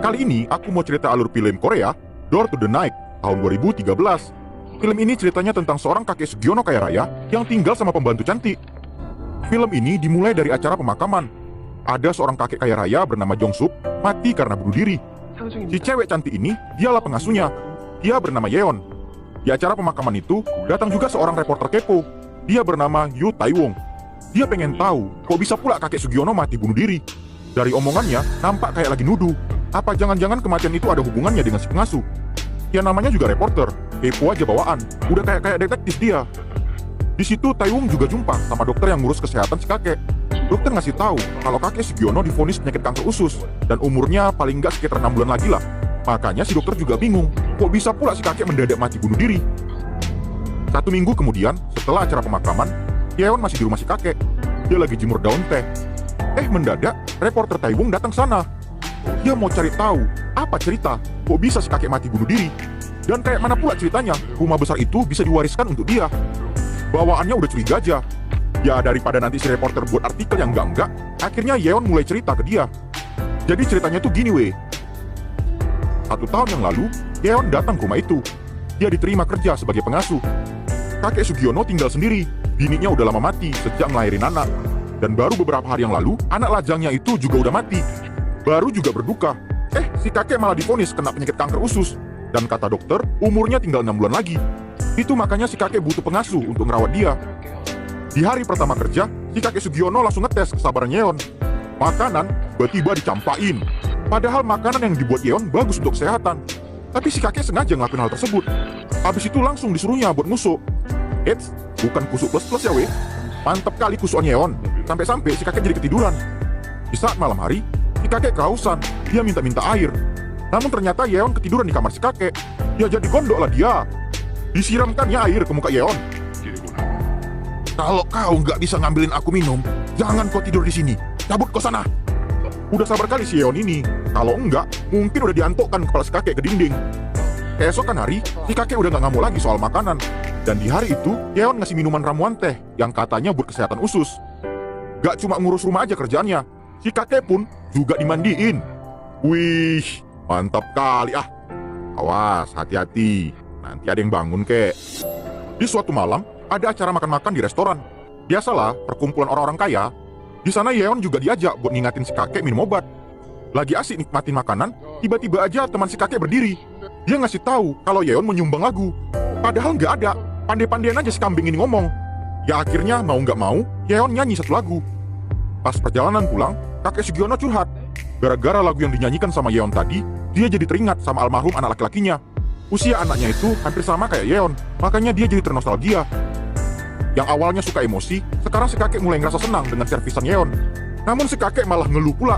Kali ini aku mau cerita alur film Korea, Door to the Night, tahun 2013. Film ini ceritanya tentang seorang kakek Sugiono kaya raya yang tinggal sama pembantu cantik. Film ini dimulai dari acara pemakaman. Ada seorang kakek kaya raya bernama Jong Suk mati karena bunuh diri. Si cewek cantik ini, dialah pengasuhnya. Dia bernama Yeon. Di acara pemakaman itu, datang juga seorang reporter kepo. Dia bernama Yu Taewong. Dia pengen tahu, kok bisa pula kakek Sugiono mati bunuh diri. Dari omongannya, nampak kayak lagi nuduh. Apa jangan-jangan kematian itu ada hubungannya dengan si pengasuh? Ya namanya juga reporter, kepo aja bawaan. Udah kayak detektif dia. Di situ Taewong juga jumpa sama dokter yang ngurus kesehatan si kakek. Dokter ngasih tahu kalau kakek Sugiono divonis penyakit kanker usus dan umurnya paling nggak sekitar 6 bulan lagi lah. Makanya si dokter juga bingung, kok bisa pula si kakek mendadak mati bunuh diri. 1 minggu kemudian, setelah acara pemakaman, Yeon masih di rumah si kakek. Dia lagi jemur daun teh. Mendadak, reporter Taewong datang sana. Dia mau cari tahu, apa cerita, kok bisa si kakek mati bunuh diri. Dan kayak mana pula ceritanya, rumah besar itu bisa diwariskan untuk dia. Bawaannya udah curiga aja. Ya daripada nanti si reporter buat artikel yang enggak-enggak, akhirnya Yeon mulai cerita ke dia. Jadi ceritanya tuh gini weh. 1 tahun yang lalu, Yeon datang ke rumah itu. Dia diterima kerja sebagai pengasuh. Kakek Sugiono tinggal sendiri. Bininya udah lama mati sejak ngelahirin anak. Dan baru beberapa hari yang lalu, anak lajangnya itu juga udah mati. Baru juga berduka. Si kakek malah divonis kena penyakit kanker usus. Dan kata dokter, umurnya tinggal 6 bulan lagi. Itu makanya si kakek butuh pengasuh untuk ngerawat dia. Di hari pertama kerja, si kakek Sugiono langsung ngetes kesabaran Yeon. Makanan tiba-tiba dicampain. Padahal makanan yang dibuat Yeon bagus untuk kesehatan. Tapi si kakek sengaja ngelakuin hal tersebut. Habis itu langsung disuruhnya buat nusuk. Bukan kusuk plus-plus ya weh. Mantap kali kusukan Yeon. Sampai-sampai si kakek jadi ketiduran. Di saat malam hari, si kakek kehausan. Dia minta-minta air. Namun ternyata Yeon ketiduran di kamar si kakek. Ya jadi gondok lah dia. Disiramkannya air ke muka Yeon. Kalau kau nggak bisa ngambilin aku minum, jangan kau tidur di sini. Cabut kau sana. Udah sabar kali si Yeon ini. Kalau enggak, mungkin udah diantokkan kepala si kakek ke dinding. Keesokan hari, si kakek udah nggak ngamuk lagi soal makanan. Dan di hari itu, Yeon ngasih minuman ramuan teh yang katanya buat kesehatan usus. Gak cuma ngurus rumah aja kerjaannya, si kakek pun juga dimandiin. Wih, mantap kali ah. Awas, hati-hati. Nanti ada yang bangun kek. Di suatu malam, ada acara makan-makan di restoran. Biasalah, perkumpulan orang-orang kaya. Di sana Yeon juga diajak buat ngingatin si kakek minum obat. Lagi asik nikmatin makanan, tiba-tiba aja teman si kakek berdiri. Dia ngasih tahu kalau Yeon menyumbang lagu. Padahal nggak ada, pandai-pandaian aja si kambing ini ngomong. Ya akhirnya mau nggak mau, Yeon nyanyi 1 lagu. Pas perjalanan pulang, kakek Sugiono curhat. Gara-gara lagu yang dinyanyikan sama Yeon tadi, dia jadi teringat sama almarhum anak laki-lakinya. Usia anaknya itu hampir sama kayak Yeon, makanya dia jadi ternostalgia. Yang awalnya suka emosi, sekarang si kakek mulai ngerasa senang dengan servisan Yeon. Namun si kakek malah ngeluh pula.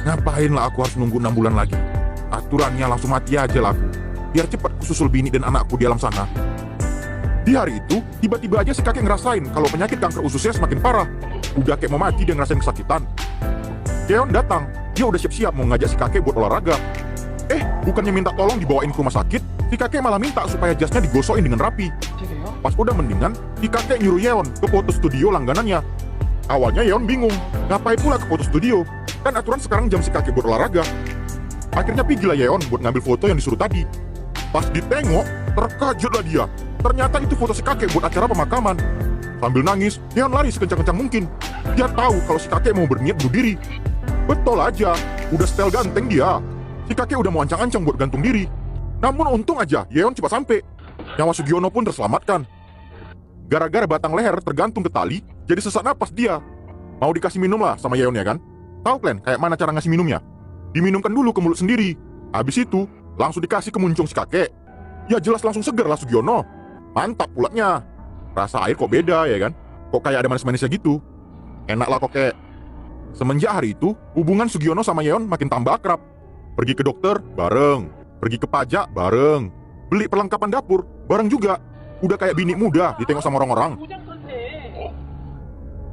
Ngapain lah aku harus nunggu 6 bulan lagi? Aturannya langsung mati aja lah aku. Biar cepat kususul bini dan anakku di alam sana. Di hari itu, tiba-tiba aja si kakek ngerasain kalau penyakit kanker ususnya semakin parah. Udah kayak mau mati dia ngerasain kesakitan. Yeon datang, dia udah siap-siap mau ngajak si kakek buat olahraga. Bukannya minta tolong dibawain ke rumah sakit, si kakek malah minta supaya jasnya digosokin dengan rapi. Pas udah mendingan, si kakek nyuruh Yeon ke foto studio langganannya. Awalnya Yeon bingung, ngapain pula ke foto studio? Kan aturan sekarang jam si kakek buat olahraga. Akhirnya pergilah Yeon buat ngambil foto yang disuruh tadi. Pas ditengok, terkejutlah dia. Ternyata itu foto si kakek buat acara pemakaman. Sambil nangis, Yeon lari sekencang-kencang mungkin. Dia tahu kalau si kakek mau berniat bunuh diri. Betul aja, udah setel ganteng dia. Si kakek udah mau ancang-ancang buat gantung diri. Namun untung aja Yeon cepat sampai. Nyawa Sugiono pun terselamatkan. Gara-gara batang leher tergantung ke tali, jadi sesak napas dia. Mau dikasih minum lah sama Yeon ya kan? Tahu kalian kayak mana cara ngasih minumnya? Diminumkan dulu ke mulut sendiri. Habis itu, langsung dikasih ke muncung si kakek. Ya jelas langsung seger lah Sugiono. Mantap pulaknya. Rasa air kok beda ya kan? Kok kayak ada manis-manisnya gitu. Enak lah kok kek. Semenjak hari itu, hubungan Sugiono sama Yeon makin tambah akrab. Pergi ke dokter, bareng. Pergi ke pajak, bareng. Beli perlengkapan dapur, bareng juga. Udah kayak bini muda ditengok sama orang-orang.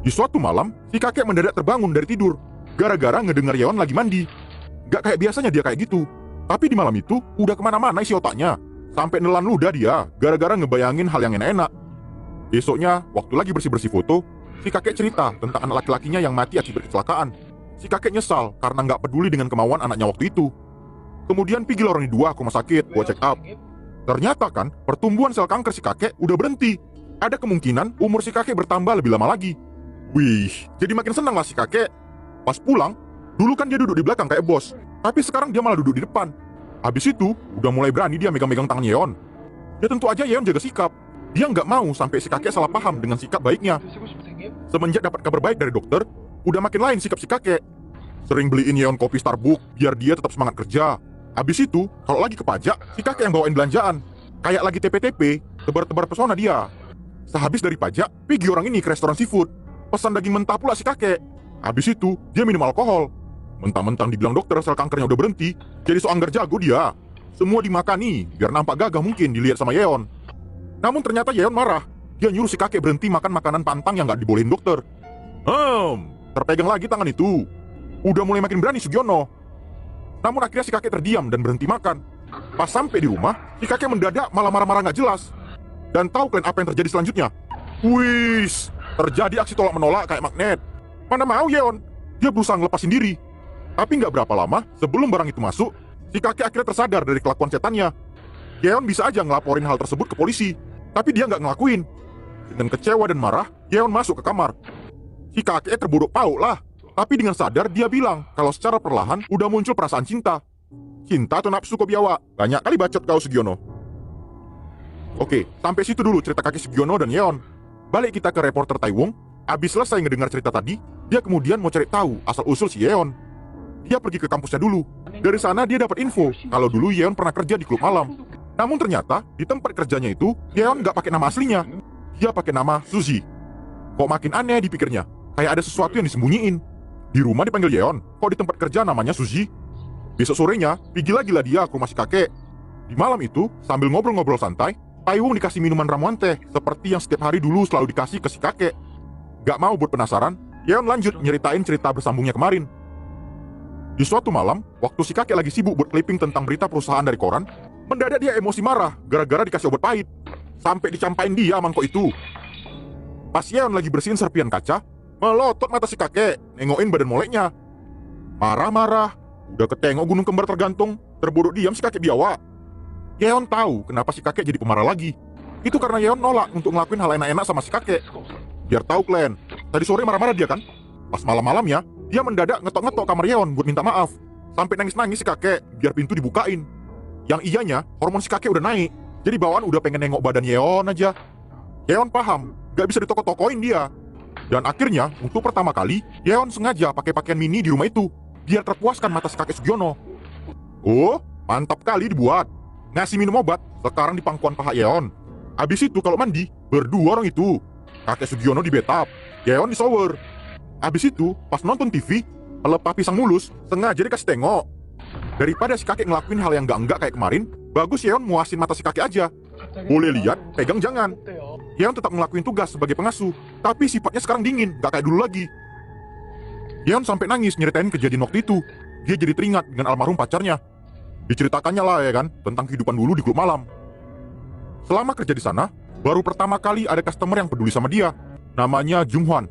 Di suatu malam, si kakek mendadak terbangun dari tidur. Gara-gara ngedengar Yeon lagi mandi. Gak kayak biasanya dia kayak gitu. Tapi di malam itu, udah kemana-mana isi otaknya. Sampai nelan ludah dia, gara-gara ngebayangin hal yang enak-enak. Besoknya, waktu lagi bersih-bersih foto, si kakek cerita tentang anak laki-lakinya yang mati akibat kecelakaan. si kakek nyesal karena nggak peduli dengan kemauan anaknya waktu itu. Kemudian pergi orang dua ke rumah sakit buat check up. Ternyata kan pertumbuhan sel kanker si kakek udah berhenti. Ada kemungkinan umur si kakek bertambah lebih lama lagi. Wih, jadi makin senang lah si kakek. Pas pulang, dulu kan dia duduk di belakang kayak bos, tapi sekarang dia malah duduk di depan. Habis itu, udah mulai berani dia megang-megang tangan Yeon. Ya tentu aja Yeon jaga sikap. Dia nggak mau sampai si kakek salah paham dengan sikap baiknya. Semenjak dapat kabar baik dari dokter, udah makin lain sikap si kakek. Sering beliin Yeon kopi Starbucks biar dia tetap semangat kerja. Habis itu, kalau lagi ke pajak, si kakek yang bawain belanjaan. Kayak lagi TP-TP, tebar-tebar pesona dia. Sehabis dari pajak, pergi orang ini ke restoran seafood. Pesan daging mentah pula si kakek. Habis itu, dia minum alkohol. Mentang-mentang dibilang dokter sel kankernya udah berhenti, jadi so anggar jago dia. Semua dimakani, biar nampak gagah mungkin dilihat sama Yeon. Namun ternyata Yeon marah. Dia nyuruh si kakek berhenti makan makanan pantang yang gak dibolehin dokter. Terpegang lagi tangan itu. Udah mulai makin berani Sugiono. Namun akhirnya si kakek terdiam dan berhenti makan. Pas sampai di rumah, si kakek mendadak malah marah-marah gak jelas. Dan tahu kalian apa yang terjadi selanjutnya? Wis, terjadi aksi tolak menolak kayak magnet. Mana mau Yeon? Dia berusaha ngelepasin diri. Tapi gak berapa lama sebelum barang itu masuk, si kakek akhirnya tersadar dari kelakuan setannya. Yeon bisa aja ngelaporin hal tersebut ke polisi, tapi dia nggak ngelakuin. Dengan kecewa dan marah, Yeon masuk ke kamar. Si kakek terbodok pauk lah, tapi dengan sadar dia bilang kalau secara perlahan udah muncul perasaan cinta. Cinta atau nafsu kok biawa? Banyak kali bacot kau Sugiono. Oke, sampai situ dulu cerita kakek Sugiono dan Yeon. Balik kita ke reporter Taiwung. Abis selesai ngedengar cerita tadi, dia kemudian mau cari tahu asal-usul si Yeon. Dia pergi ke kampusnya dulu. Dari sana dia dapat info kalau dulu Yeon pernah kerja di klub malam. Namun ternyata di tempat kerjanya itu Yeon nggak pakai nama aslinya. Dia pakai nama Suzy. Kok makin aneh dipikirnya, kayak ada sesuatu yang disembunyiin. Di rumah dipanggil Yeon, kok di tempat kerja namanya Suzy? Besok sorenya, pergi lagi lah dia ke rumah si kakek. Di malam itu, sambil ngobrol-ngobrol santai, Taiwung dikasih minuman ramuan teh seperti yang setiap hari dulu selalu dikasih ke si kakek. Gak mau buat penasaran, Yeon lanjut nyeritain cerita bersambungnya kemarin. Di suatu malam, waktu si kakek lagi sibuk buat clipping tentang berita perusahaan dari koran, mendadak dia emosi marah gara-gara dikasih obat pahit. Sampai dicampain dia mangkok itu. Pas Yeon lagi bersihin serpian kaca, melotot mata si kakek, nengokin badan moleknya. Marah-marah, udah ketengok gunung kembar tergantung, terbodok diam si kakek biawa. Yeon tahu kenapa si kakek jadi pemarah lagi. Itu karena Yeon nolak untuk ngelakuin hal enak-enak sama si kakek. Biar tahu kalian, tadi sore marah-marah dia kan? Pas malam-malamnya, dia mendadak ngetok-ngetok kamar Yeon buat minta maaf. Sampai nangis-nangis si kakek, biar pintu dibukain. Yang iyanya, hormon si kakek udah naik. Jadi bawaan udah pengen nengok badan Yeon aja. Yeon paham, gak bisa ditoko-tokoin dia. Dan akhirnya, untuk pertama kali, Yeon sengaja pakai pakaian mini di rumah itu, biar terpuaskan mata si kakek Sugiono. Oh, mantap kali dibuat. Ngasih minum obat, sekarang di pangkuan paha Yeon. Abis itu kalau mandi, berdua orang itu. Kakek Sugiono di bathtub, Yeon di shower. Abis itu, pas nonton TV, pelepah pisang mulus, sengaja dikasih tengok. Daripada si kakek ngelakuin hal yang enggak kayak kemarin, bagus Yeon muasin mata si kakek aja. Boleh lihat, pegang jangan. Yeon tetap ngelakuin tugas sebagai pengasuh, tapi sifatnya sekarang dingin, gak kayak dulu lagi. Yeon sampai nangis nyeritain kejadian waktu itu. Dia jadi teringat dengan almarhum pacarnya. Diceritakannya lah ya kan, tentang kehidupan dulu di klub malam. Selama kerja di sana, baru pertama kali ada customer yang peduli sama dia. Namanya Junghwan.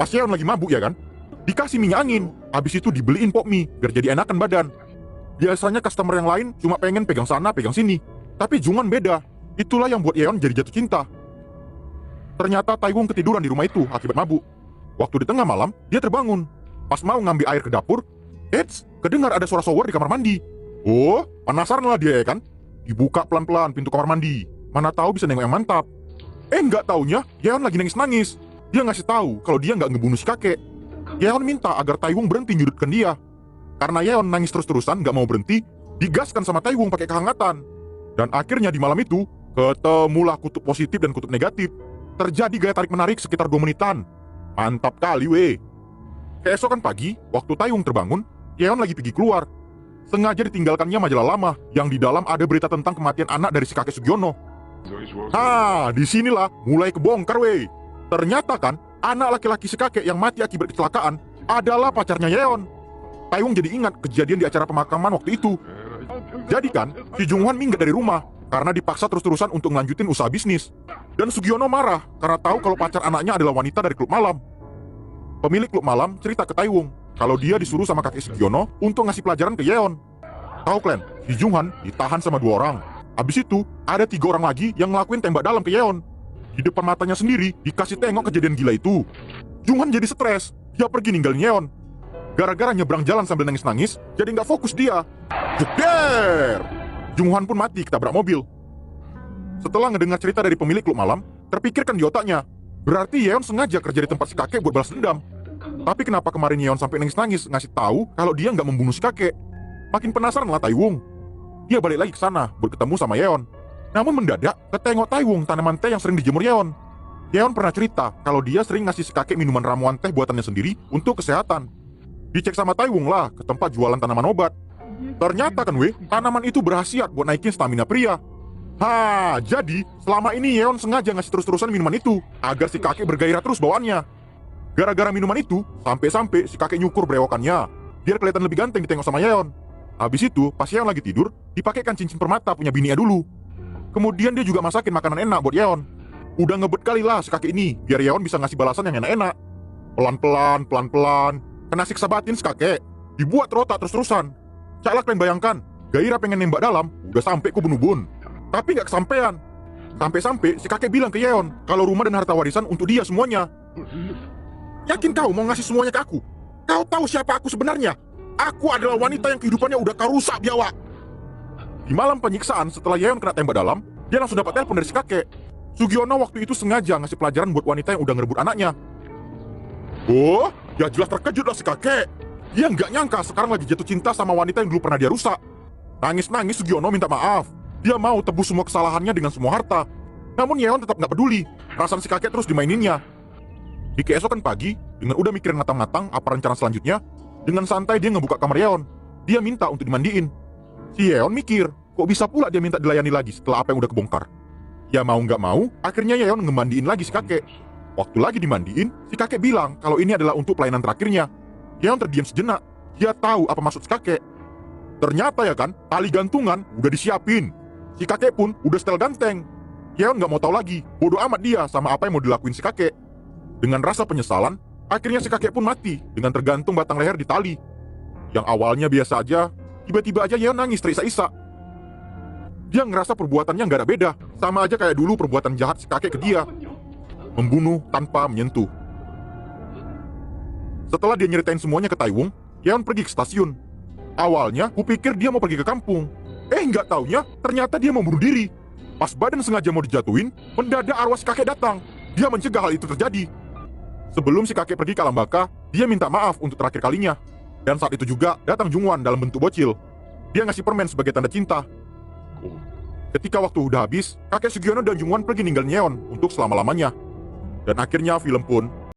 Pas Yeon lagi mabuk ya kan, dikasih minyak angin, habis itu dibeliin pop mie biar jadi enakan badan. Biasanya customer yang lain cuma pengen pegang sana pegang sini, tapi Junghwan beda. Itulah yang buat Yeon jadi jatuh cinta. Ternyata Taiwung ketiduran di rumah itu akibat mabuk. Waktu di tengah malam, dia terbangun. Pas mau ngambil air ke dapur, kedengar ada suara shower di kamar mandi. Oh, penasaran lah dia ya kan. Dibuka pelan-pelan pintu kamar mandi. Mana tahu bisa nengok yang mantap. Nggak taunya Yeon lagi nangis-nangis. Dia ngasih tahu kalau dia nggak ngebunuh si kakek. Yeon minta agar Taiwung berhenti nyudutkan dia. Karena Yeon nangis terus-terusan nggak mau berhenti, digaskan sama Taiwung pakai kehangatan. Dan akhirnya di malam itu, ketemulah kutub positif dan kutub negatif. Terjadi gaya tarik-menarik sekitar 2 menitan. Mantap kali weh. Keesokan pagi, waktu Taiwung terbangun, Yeon lagi pergi keluar. Sengaja ditinggalkannya majalah lama yang di dalam ada berita tentang kematian anak dari si kakek Sugiono. Disinilah mulai kebongkar weh. Ternyata kan, anak laki-laki si kakek yang mati akibat kecelakaan adalah pacarnya Yeon. Taiwung jadi ingat kejadian di acara pemakaman waktu itu. Jadi kan, si Junghwan minggat dari rumah karena dipaksa terus-terusan untuk ngelanjutin usaha bisnis. Dan Sugiono marah karena tahu kalau pacar anaknya adalah wanita dari klub malam. Pemilik klub malam cerita ke Taiwung kalau dia disuruh sama kakek Sugiono untuk ngasih pelajaran ke Yeon. Tahu kalian, si Junghan ditahan sama 2 orang. Habis itu, ada 3 orang lagi yang ngelakuin tembak dalam ke Yeon. Di depan matanya sendiri, dikasih tengok kejadian gila itu. Junghan jadi stres, dia pergi ninggalin Yeon. Gara-gara nyebrang jalan sambil nangis-nangis, jadi nggak fokus dia. Jeder! Junghan pun mati ketabrak mobil. Setelah ngedengar cerita dari pemilik klub malam, terpikirkan di otaknya, berarti Yeon sengaja kerja di tempat si kakek buat balas dendam. Tapi kenapa kemarin Yeon sampai nangis-nangis ngasih tahu kalau dia nggak membunuh si kakek? Makin penasaran lah Taiwung. Dia balik lagi ke sana buat ketemu sama Yeon. Namun mendadak ketengok Taiwung tanaman teh yang sering dijemur Yeon. Yeon pernah cerita kalau dia sering ngasih si kakek minuman ramuan teh buatannya sendiri untuk kesehatan. Dicek sama Taiwung lah ke tempat jualan tanaman obat. Ternyata kan tanaman itu berkhasiat buat naikin stamina pria. Jadi selama ini Yeon sengaja ngasih terus-terusan minuman itu agar si kakek bergairah terus bawaannya. Gara-gara minuman itu, sampai-sampai si kakek nyukur berewokannya biar kelihatan lebih ganteng ditengok sama Yeon. Habis itu, pas Yeon lagi tidur, dipakaikan cincin permata punya bininya dulu. Kemudian dia juga masakin makanan enak buat Yeon. Udah ngebet kali lah si kakek ini biar Yeon bisa ngasih balasan yang enak-enak. Pelan-pelan, kena siksa batin si kakek. Dibuat rotak terus-terusan. Caklah kalian bayangkan, gairah pengen nembak dalam, udah sampai ke ubun-ubun. Tapi gak kesampean. Sampai-sampai si kakek bilang ke Yeon kalau rumah dan harta warisan untuk dia semuanya. Yakin kau mau ngasih semuanya ke aku? Kau tahu siapa aku sebenarnya? Aku adalah wanita yang kehidupannya udah kau rusak, biawak. Di malam penyiksaan setelah Yeon kena tembak dalam, dia langsung dapat telepon dari si kakek. Sugiono waktu itu sengaja ngasih pelajaran buat wanita yang udah ngerebut anaknya. Oh, ya jelas terkejut lah si kakek. Dia nggak nyangka sekarang lagi jatuh cinta sama wanita yang dulu pernah dia rusak. Nangis-nangis Sugiono minta maaf. Dia mau tebus semua kesalahannya dengan semua harta. Namun Yeon tetap nggak peduli. Perasaan si kakek terus dimaininnya. Di keesokan pagi, dengan udah mikirin matang-matang apa rencana selanjutnya, dengan santai dia ngebuka kamar Yeon. Dia minta untuk dimandiin. Si Yeon mikir, kok bisa pula dia minta dilayani lagi setelah apa yang udah kebongkar. Ya mau nggak mau, akhirnya Yeon ngemandiin lagi si kakek. Waktu lagi dimandiin, si kakek bilang kalau ini adalah untuk pelayanan terakhirnya. Yeon terdiam sejenak. Dia tahu apa maksud si kakek. Ternyata ya kan, tali gantungan udah disiapin. Si kakek pun udah setel ganteng. Yeon nggak mau tahu lagi, bodoh amat dia sama apa yang mau dilakuin si kakek. Dengan rasa penyesalan, akhirnya si kakek pun mati dengan tergantung batang leher di tali. Yang awalnya biasa aja, tiba-tiba aja Yeon nangis terisak-isak. Dia ngerasa perbuatannya nggak ada beda, sama aja kayak dulu perbuatan jahat si kakek ke dia. Membunuh tanpa menyentuh. Setelah dia nyeritain semuanya ke Taiwung, Yeon pergi ke stasiun. Awalnya, kupikir dia mau pergi ke kampung. Nggak taunya, ternyata dia mau bunuh diri. Pas badan sengaja mau dijatuhin, mendadak arwah si kakek datang. Dia mencegah hal itu terjadi. Sebelum si kakek pergi ke alam baka, dia minta maaf untuk terakhir kalinya. Dan saat itu juga datang Jungwan dalam bentuk bocil. Dia ngasih permen sebagai tanda cinta. Ketika waktu udah habis, kakek Sugiono dan Jungwan pergi ninggalin Yeon untuk selama-lamanya. Dan akhirnya film pun